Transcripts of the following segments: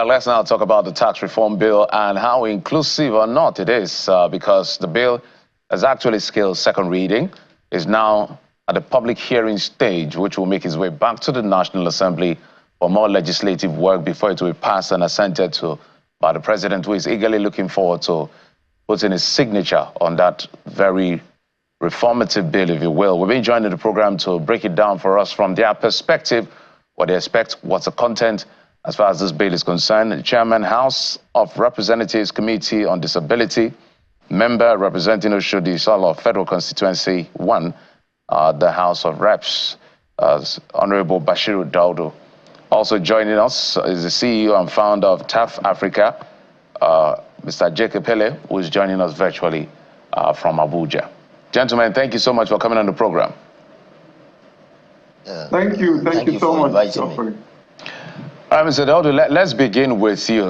Well, let's now talk about the tax reform bill and how inclusive or not it is, because the bill has actually scaled second reading, is now at the public hearing stage, which will make its way back to the National Assembly for more legislative work before it will be passed and assented to by the president, who is eagerly looking forward to putting his signature on that very reformative bill, if you will. We've been joined in the program to break it down for us from their perspective, what they expect, what's the content as far as this bill is concerned. The Chairman, House of Representatives Committee on Disability, member representing Oshodi Solo Federal Constituency 1, the House of Reps, Honorable Bashiru Daudu. Also joining us is the CEO and founder of TAFAfrica, Mr. Jacob Pele, who is joining us virtually from Abuja. Gentlemen, thank you so much for coming on the program. Thank you so much. All right, Mr. Daudu, let's begin with you.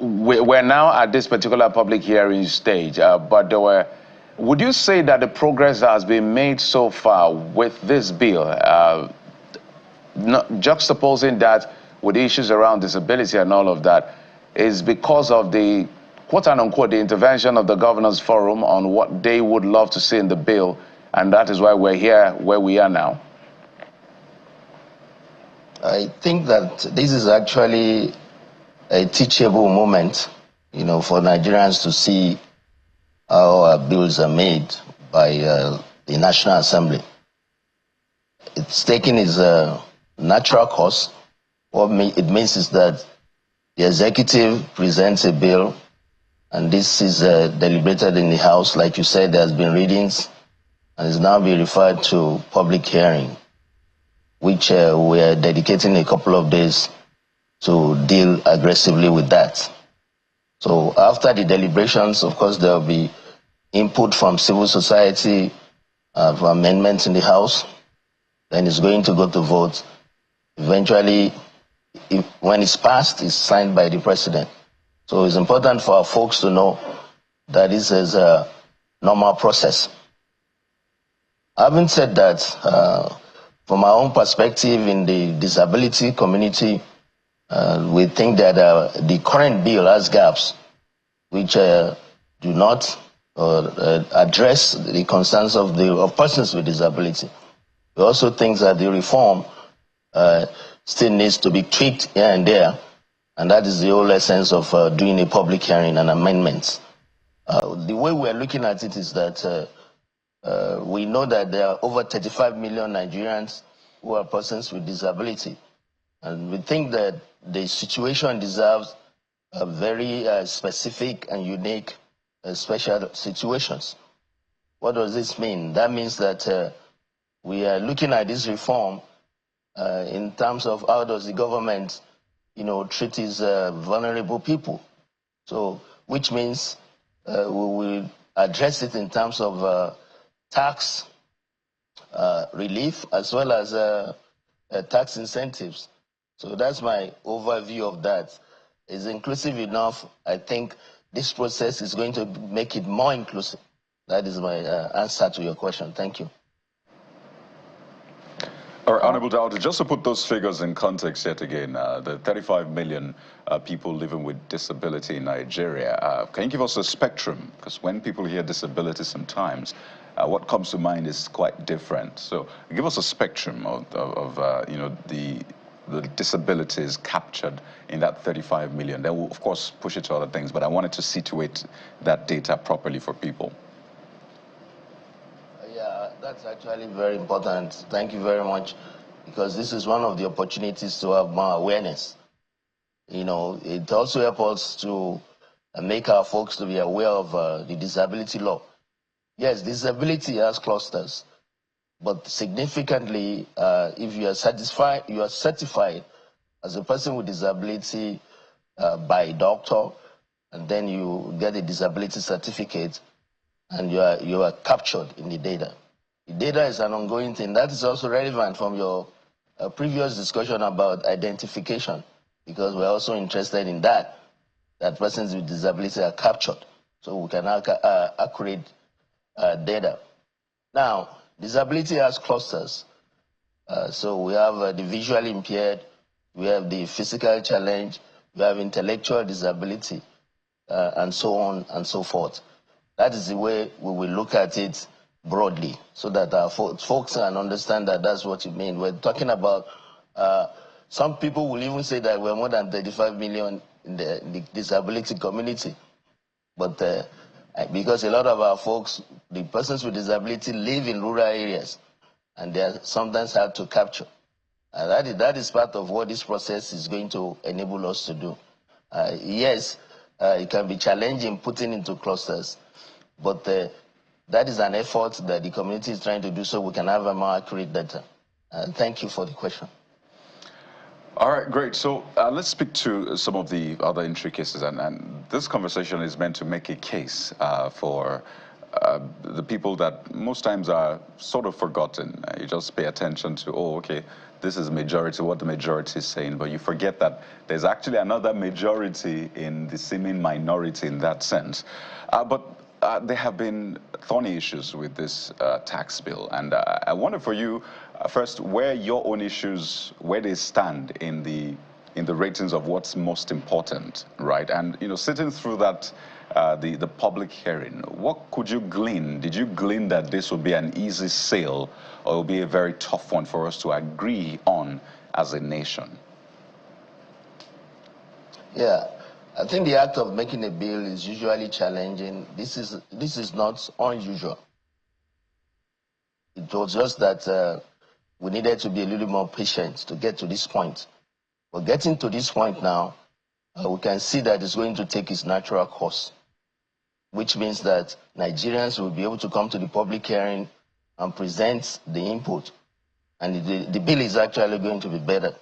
We're now at this particular public hearing stage, but would you say that the progress that has been made so far with this bill, juxtaposing that with issues around disability and all of that, is because of the quote-unquote the intervention of the Governors Forum on what they would love to see in the bill, and that is why we're here where we are now? I think that this is actually a teachable moment, for Nigerians to see how our bills are made by the National Assembly. It's taking its natural course. What it means is that the executive presents a bill, and this is deliberated in the House. Like you said, there has been readings, and is now being referred to public hearing, which we are dedicating a couple of days to deal aggressively with that. So after the deliberations, of course, there will be input from civil society for amendments in the House. Then it's going to go to vote. Eventually, when it's passed, it's signed by the president. So it's important for our folks to know that this is a normal process. Having said that, from our own perspective in the disability community, we think that the current bill has gaps which do not address the concerns of persons with disability. We also think that the reform still needs to be tweaked here and there, and that is the whole essence of doing a public hearing and amendments. The way we're looking at it is that we know that there are over 35 million Nigerians who are persons with disability. And we think that the situation deserves very specific and unique special situations. What does this mean? That means that we are looking at this reform in terms of how does the government, treat its vulnerable people. So, which means we will address it in terms of tax relief as well as tax incentives. So that's my overview of that. It's inclusive enough. I think this process is going to make it more inclusive. That is my answer to your question. Thank you. All right, Honorable Daudu, just to put those figures in context yet again, the 35 million people living with disability in Nigeria, can you give us a spectrum? Because when people hear disability sometimes, what comes to mind is quite different. So give us a spectrum of the disabilities captured in that 35 million. Then we'll, of course, push it to other things, but I wanted to situate that data properly for people. Yeah, that's actually very important. Thank you very much, because this is one of the opportunities to have more awareness. It also helps us to make our folks to be aware of the disability law. Yes, disability has clusters, but significantly, if you are certified as a person with disability by a doctor, and then you get a disability certificate, and you are captured in the data. The data is an ongoing thing. That is also relevant from your previous discussion about identification, because we're also interested in that persons with disability are captured, so we can accurate data. Now, disability has clusters. So we have the visually impaired, we have the physical challenge, we have intellectual disability, and so on and so forth. That is the way we will look at it broadly, so that our folks can understand that that's what it means. We're talking about, some people will even say that we're more than 35 million in the disability community. But because a lot of our folks, the persons with disability, live in rural areas, and they are sometimes hard to capture. That is part of what this process is going to enable us to do. Yes, it can be challenging putting into clusters, but that is an effort that the community is trying to do so we can have a more accurate data. Thank you for the question. All right, great. So let's speak to some of the other intricacies. And this conversation is meant to make a case for the people that most times are sort of forgotten. You just pay attention to, oh, okay, this is majority, what the majority is saying, but you forget that there's actually another majority in the seeming minority in that sense. But there have been thorny issues with this tax bill, and I wonder for you, first, where your own issues, where they stand in the ratings of what's most important, right? And sitting through that, the public hearing, what could you glean? Did you glean that this will be an easy sale, or it will be a very tough one for us to agree on as a nation? Yeah, I think the act of making a bill is usually challenging. This is not unusual. It was just that we needed to be a little more patient to get to this point. But getting to this point now, we can see that it's going to take its natural course, which means that Nigerians will be able to come to the public hearing and present the input. And the bill is actually going to be better.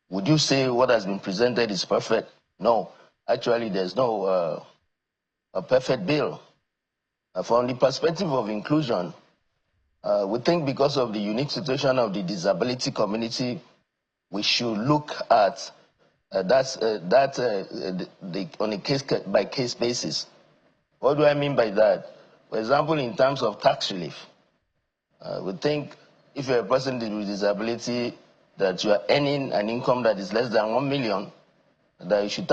Would you say what has been presented is perfect? No. Actually, there's no a perfect bill. From the perspective of inclusion, we think because of the unique situation of the disability community, we should look at on a case-by-case basis. What do I mean by that? For example, in terms of tax relief, we think if you're a person with disability, that you are earning an income that is less than 1 million, that you should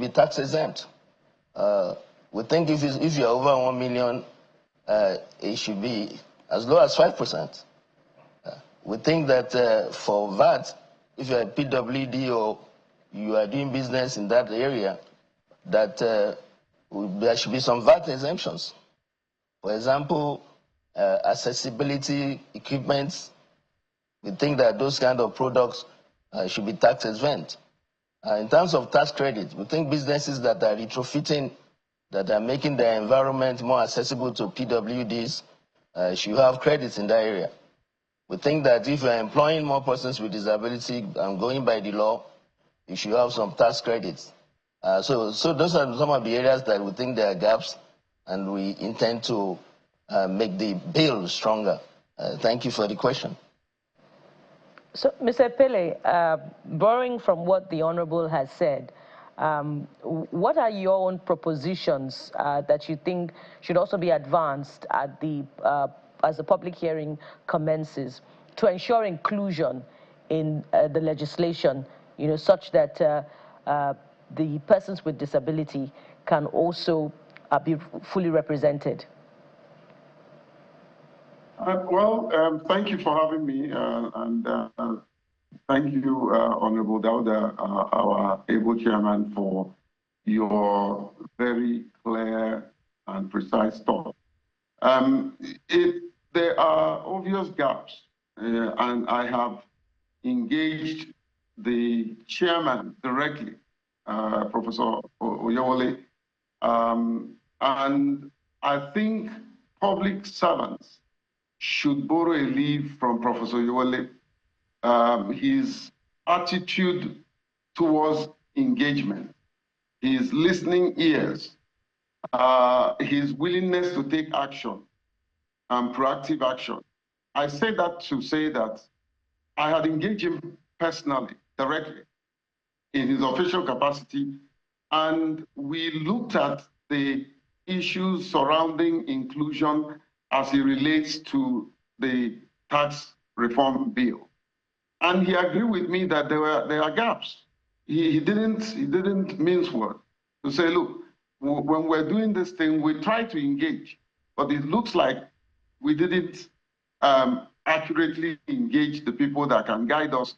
be tax exempt. We think if you're over 1 million, it should be as low as 5%. We think that for VAT, if you're a PWD or you are doing business in that area, that there should be some VAT exemptions. For example, accessibility equipment, we think that those kind of products should be tax exempt. In terms of tax credit, we think businesses that are retrofitting, that are making their environment more accessible to PWDs, should have credits in that area. We think that if you're employing more persons with disability and going by the law, you should have some tax credits. So those are some of the areas that we think there are gaps, and we intend to make the bill stronger. Thank you for the question. So, Mr. Pele, borrowing from what the Honorable has said, what are your own propositions that you think should also be advanced at as the public hearing commences to ensure inclusion in the legislation, such that the persons with disability can also be fully represented? Thank you for having me, and thank you, Honorable Dauda, our able chairman, for your very clear and precise thought. There are obvious gaps, and I have engaged the chairman directly, Professor Oyewole, and I think public servants should borrow a leaf from Professor Oyewole. His attitude towards engagement, his listening ears, his willingness to take action and proactive action. I say that to say that I had engaged him personally, directly, in his official capacity, and we looked at the issues surrounding inclusion as it relates to the tax reform bill. And he agreed with me that there are gaps. He didn't mince word to say, look, when we're doing this thing, we try to engage, but it looks like we didn't accurately engage the people that can guide us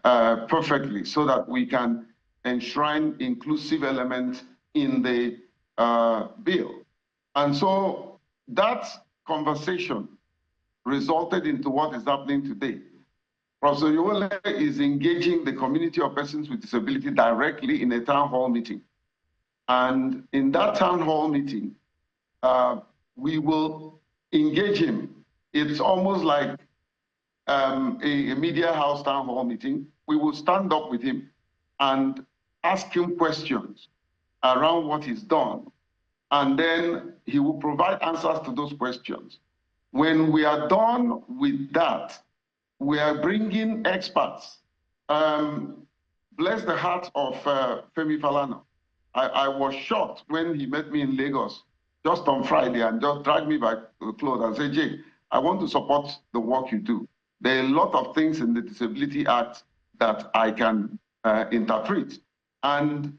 perfectly so that we can enshrine inclusive elements in the bill. And so that conversation resulted into what is happening today. Professor Yowole is engaging the community of persons with disability directly in a town hall meeting. And in that town hall meeting, we will engage him. It's almost like a media house town hall meeting. We will stand up with him and ask him questions around what he's done. And then he will provide answers to those questions. When we are done with that, we are bringing experts. Bless the heart of Femi Falana. I was shocked when he met me in Lagos just on Friday and just dragged me by the clothes and said, Jay, I want to support the work you do. There are a lot of things in the Disability Act that I can interpret. And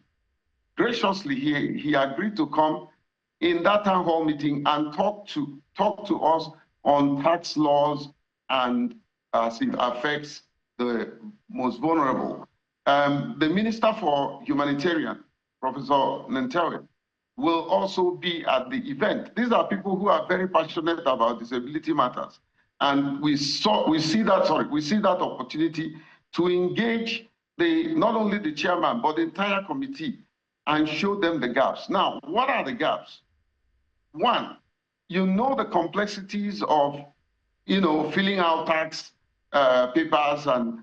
graciously, he agreed to come in that town hall meeting and talk to us on tax laws and as it affects the most vulnerable. The Minister for Humanitarian, Professor Nentewe, will also be at the event. These are people who are very passionate about disability matters. And we see that opportunity to engage not only the chairman, but the entire committee and show them the gaps. Now, what are the gaps? One, you know the complexities of, filling out tax papers, and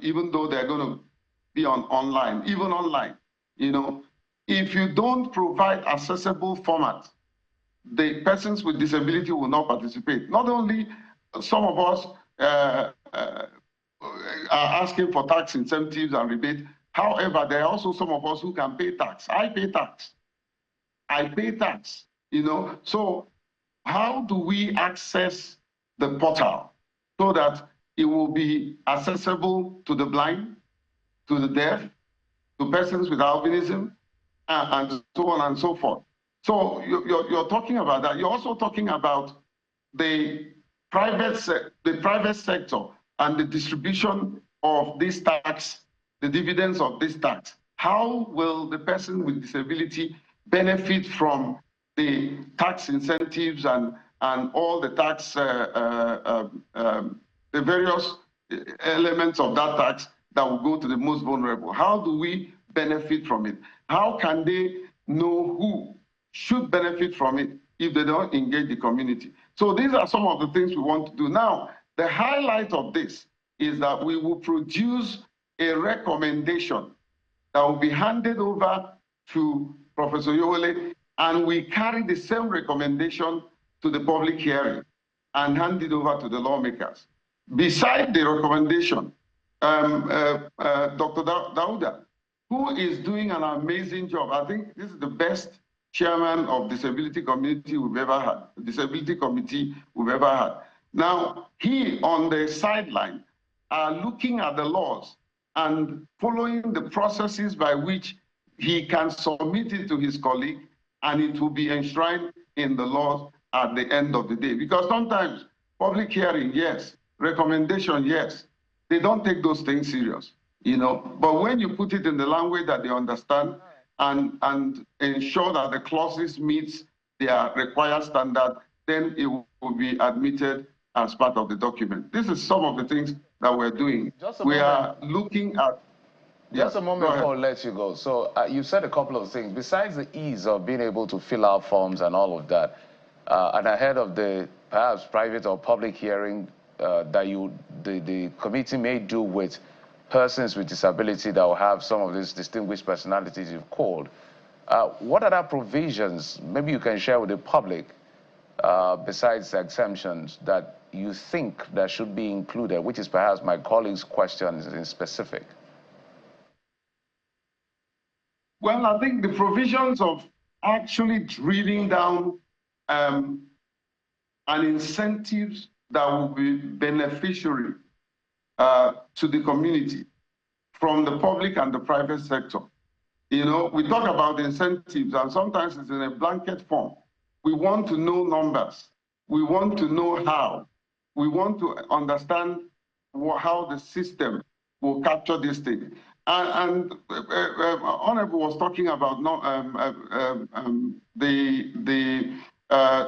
even though they're going to be online, even online, if you don't provide accessible format, the persons with disability will not participate. Not only some of us are asking for tax incentives and rebate, however, there are also some of us who can pay tax. I pay tax. So how do we access the portal so that it will be accessible to the blind, to the deaf, to persons with albinism, and so on and so forth? So you're talking about that. You're also talking about the private sector and the distribution of this tax, the dividends of this tax. How will the person with disability benefit from the tax incentives and all the tax, the various elements of that tax that will go to the most vulnerable? How do we benefit from it? How can they know who should benefit from it if they don't engage the community? So these are some of the things we want to do. Now, the highlight of this is that we will produce a recommendation that will be handed over to Professor Yowole, and we carry the same recommendation to the public hearing and hand it over to the lawmakers. Beside the recommendation, Dr. Dauda, who is doing an amazing job. I think this is the best chairman of disability community we've ever had, disability committee we've ever had. Now, he on the sideline are looking at the laws and following the processes by which he can submit it to his colleague, and it will be enshrined in the laws at the end of the day. Because sometimes public hearing, yes, recommendation, yes, they don't take those things serious, But when you put it in the language that they understand and ensure that the clauses meet their required standard, then it will be admitted as part of the document. This is some of the things that we're doing. We are looking at... Just a moment before I let you go. So you said a couple of things. Besides the ease of being able to fill out forms and all of that, and ahead of the perhaps private or public hearing that the committee may do with persons with disability that will have some of these distinguished personalities you've called, what other provisions maybe you can share with the public besides the exemptions that you think that should be included, which is perhaps my colleague's question in specific? Well, I think the provisions of actually drilling down and incentives that will be beneficiary to the community from the public and the private sector. You know, we talk about incentives, and sometimes it's in a blanket form. We want to know numbers. We want to know how. We want to understand how the system will capture this thing. And Honorable was talking about the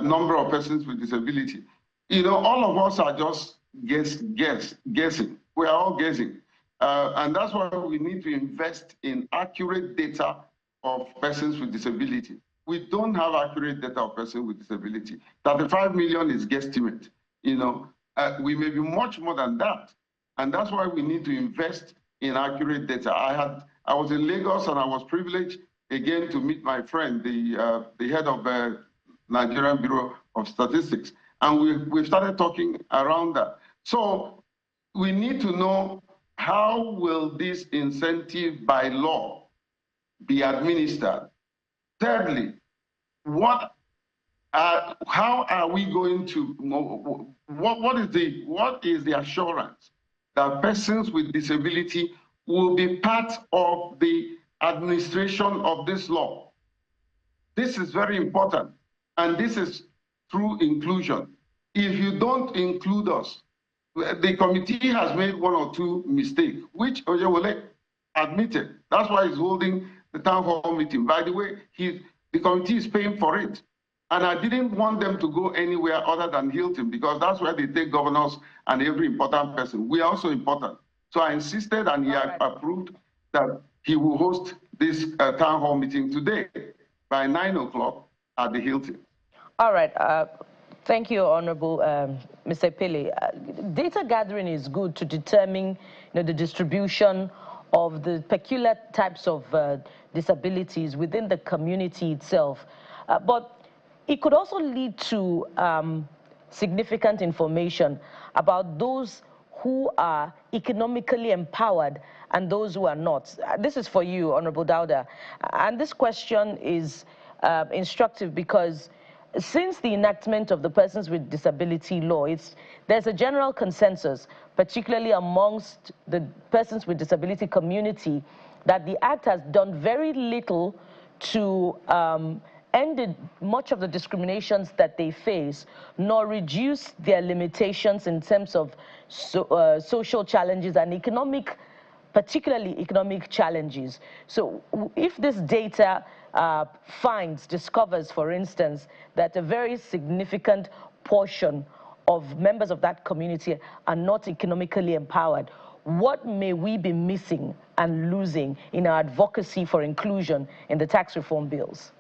number of persons with disability. You know, all of us are just guessing. We are all guessing. And that's why we need to invest in accurate data of persons with disability. We don't have accurate data of persons with disability. 35 million is guesstimate. You know, we may be much more than that. And that's why we need to invest in accurate data. I was in Lagos, and I was privileged again to meet my friend, the head of the Nigerian Bureau of Statistics. And we started talking around that. So we need to know, how will this incentive by law be administered? Thirdly, how are we going to, what is the assurance that persons with disability will be part of the administration of this law? This is very important, and this is through inclusion. If you don't include us, the committee has made one or two mistakes, which Oyewole admitted. That's why he's holding the town hall meeting. By the way, the committee is paying for it. And I didn't want them to go anywhere other than Hilton, because that's where they take governors and every important person. We are also important. So I insisted, and he approved that he will host this town hall meeting today by 9 o'clock at the Hilton. All right. Thank you, Honorable Mr. Pele. Data gathering is good to determine, the distribution of the peculiar types of disabilities within the community itself. But it could also lead to significant information about those who are economically empowered and those who are not. This is for you, Honorable Dauda. And this question is instructive because since the enactment of the Persons with Disability Law, there's a general consensus, particularly amongst the persons with disability community, that the Act has done very little to end much of the discriminations that they face, nor reduce their limitations in terms of social challenges and particularly economic challenges. So if this data discovers, for instance, that a very significant portion of members of that community are not economically empowered, what may we be missing and losing in our advocacy for inclusion in the tax reform bills?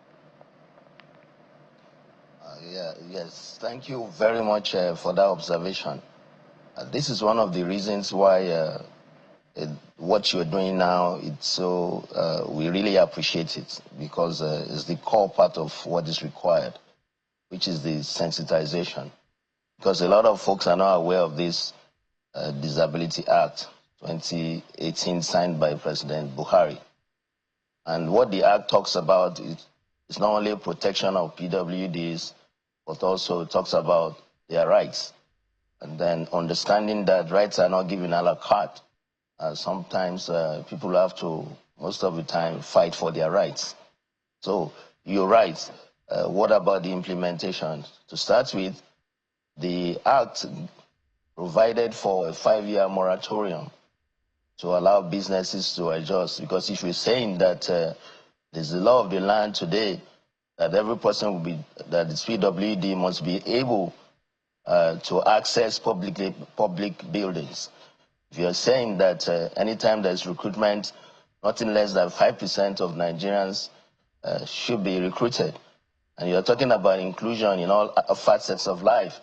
Yes, thank you very much for that observation. This is one of the reasons why what you're doing now, we really appreciate it, because it's the core part of what is required, which is the sensitization. Because a lot of folks are not aware of this Disability Act 2018 signed by President Buhari. And what the Act talks about is not only protection of PWDs, but also talks about their rights. And then understanding that rights are not given a la carte. Sometimes people have to, most of the time, fight for their rights. So you're right. What about the implementation? To start with, the Act provided for a 5-year moratorium to allow businesses to adjust. Because if you're saying that there's a law of the land today that every person that is PWD must be able to access public buildings. If you're saying that anytime there's recruitment, nothing less than 5% of Nigerians should be recruited, and you're talking about inclusion in all facets of life,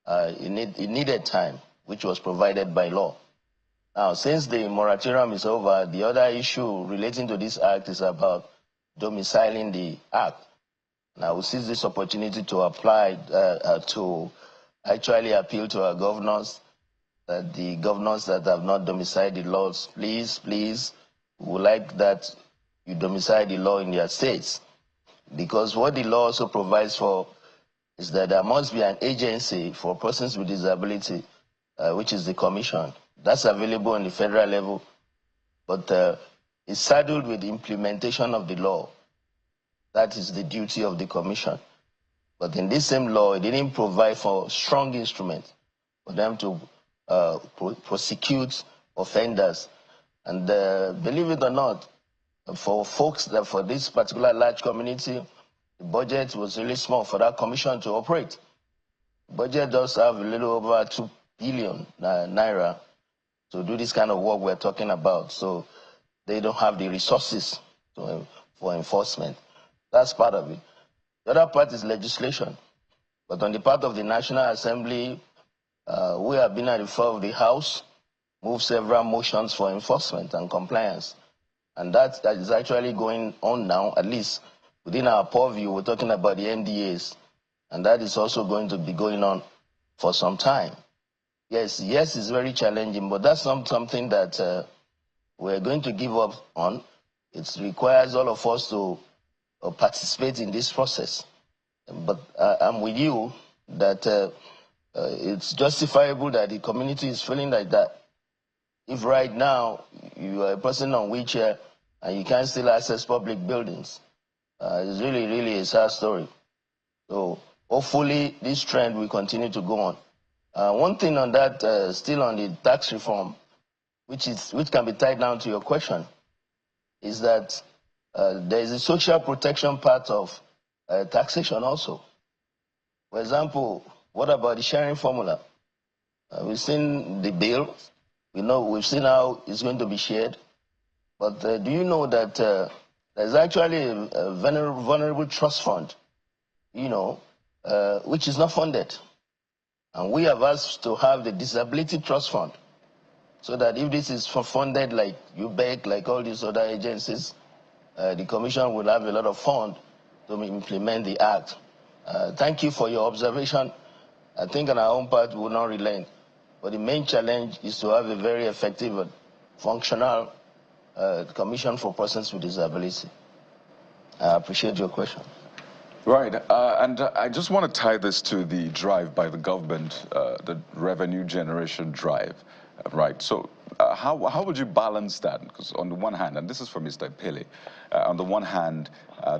it needed time, which was provided by law. Now, since the moratorium is over, the other issue relating to this act is about domiciling the act. And I will seize this opportunity to apply to actually appeal to our governors, that the governors that have not domiciled the laws, please, we would like that you domicile the law in their states. Because what the law also provides for is that there must be an agency for persons with disability, which is the commission. That's available on the federal level, but it's saddled with the implementation of the law. That is the duty of the commission. But in this same law, it didn't provide for strong instruments for them to prosecute offenders. And believe it or not, for folks that for this particular large community, the budget was really small for that commission to operate. The budget does have a little over 2 billion naira to do this kind of work we're talking about. So they don't have the resources for enforcement. That's part of it. The other part is legislation. But on the part of the National Assembly, we have been at the floor of the House, moved several motions for enforcement and compliance. And that is actually going on now, at least within our purview. We're talking about the NDAs. And that is also going to be going on for some time. Yes, it's very challenging, but that's not something that we're going to give up on. It requires all of us to participate in this process. But I'm with you that it's justifiable that the community is feeling like that. If right now you are a person on wheelchair and you can't still access public buildings, it's really a sad story. So hopefully this trend will continue to go on. One thing on that, still on the tax reform, which can be tied down to your question, is that there is a social protection part of taxation also. For example, what about the sharing formula? We've seen the bill. We've seen how it's going to be shared. But do you know that there's actually a vulnerable trust fund, which is not funded? And we have asked to have the disability trust fund, so that if this is funded like UBEC, like all these other agencies, the commission will have a lot of funds to implement the act. Thank you for your observation. I think on our own part, we will not relent. But the main challenge is to have a very effective and functional commission for persons with disability. I appreciate your question. Right, and I just want to tie this to the drive by the government, the revenue generation drive, right? So how would you balance that? Because on the one hand, and this is for Mr. Pele, on the one hand,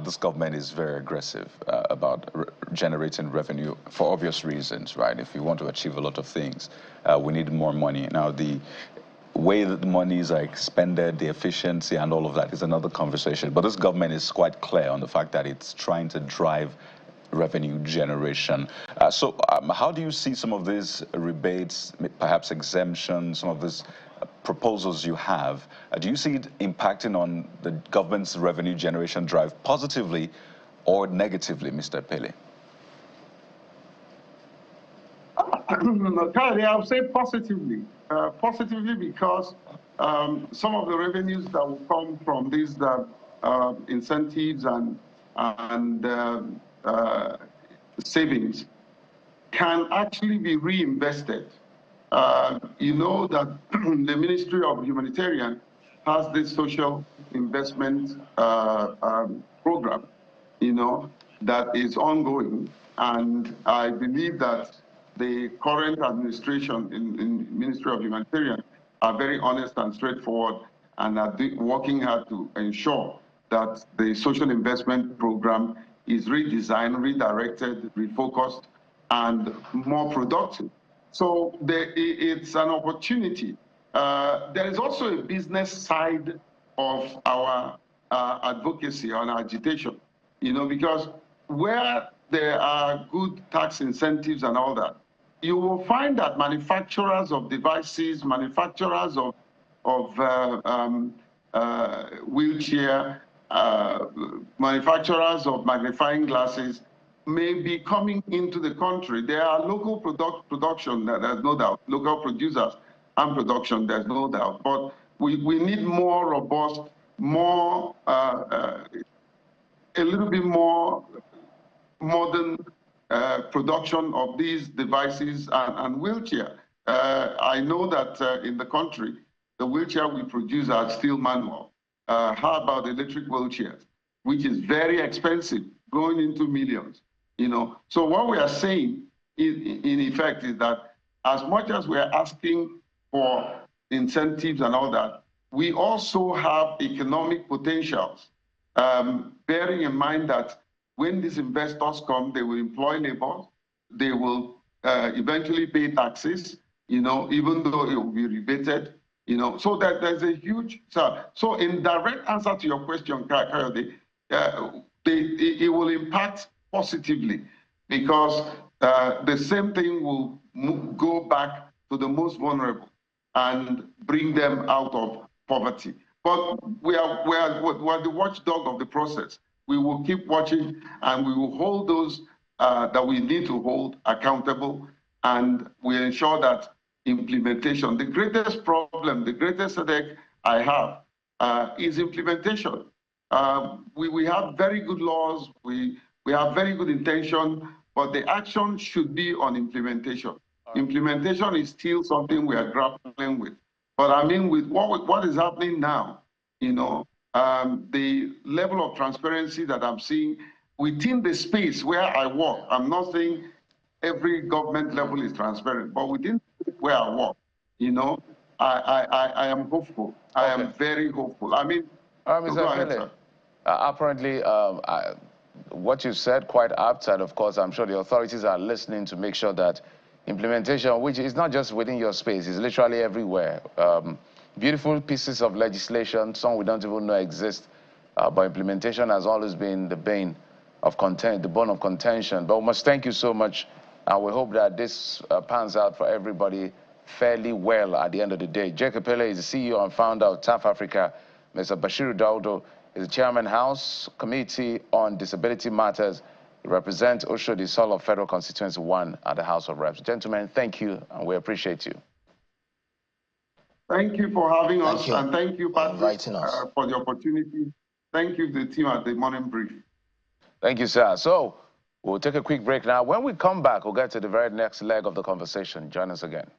this government is very aggressive about generating revenue for obvious reasons, right? If you want to achieve a lot of things, we need more money. Now, the way that the monies are expended, the efficiency and all of that is another conversation. But this government is quite clear on the fact that it's trying to drive revenue generation. So how do you see some of these rebates, perhaps exemptions, some of these proposals you have? Do you see it impacting on the government's revenue generation drive positively or negatively, Mr. Pele? Currently, I would say positively. Positively because some of the revenues that will come from these incentives and savings can actually be reinvested. You know that the Ministry of Humanitarian has this social investment program, that is ongoing. And I believe that the current administration in Ministry of Humanitarian are very honest and straightforward and are working hard to ensure that the social investment program is redesigned, redirected, refocused, and more productive. So it's an opportunity. There is also a business side of our advocacy and agitation, because where there are good tax incentives and all that, you will find that manufacturers of devices, manufacturers of wheelchair, manufacturers of magnifying glasses may be coming into the country. There are local production, there's no doubt, local producers and production, there's no doubt. But we need more robust, more, a little bit more modern production of these devices and wheelchair. I know that in the country, the wheelchair we produce are still manual. How about electric wheelchairs, which is very expensive, going into millions, So what we are saying in effect is that as much as we are asking for incentives and all that, we also have economic potentials, bearing in mind that when these investors come, they will employ labor, they will eventually pay taxes, even though it will be rebated, so that there's a huge, so in direct answer to your question, Kayode, it will impact positively because the same thing will go back to the most vulnerable and bring them out of poverty. But we are the watchdog of the process. We will keep watching and we will hold those that we need to hold accountable, and we ensure that implementation. The greatest problem, the greatest headache I have is implementation. We have very good laws, we have very good intention, but the action should be on implementation. Implementation is still something we are grappling with. But I mean, with what is happening now, the level of transparency that I'm seeing within the space where I work, I'm not saying every government level is transparent, but within where I work, I am hopeful. Okay. I am very hopeful. I mean, Mr. go ahead, sir. Apparently, what you said quite apt, and of course, I'm sure the authorities are listening to make sure that implementation, which is not just within your space, is literally everywhere. Beautiful pieces of legislation, some we don't even know exist, but implementation has always been the bane of the bone of contention. But we must thank you so much, and we hope that this pans out for everybody fairly well at the end of the day. Jacob Pele is the CEO and founder of TAFAfrica. Mr. Bashiru Daudo is the Chairman House Committee on Disability Matters. He represents Oshodi Sol of Federal Constituency 1 at the House of Reps. Gentlemen, thank you, and we appreciate you. Thank you for having us, and thank you, Patrick, for the opportunity. Thank you, the team at the Morning Brief. Thank you, sir. So we'll take a quick break now. When we come back, we'll get to the very next leg of the conversation. Join us again.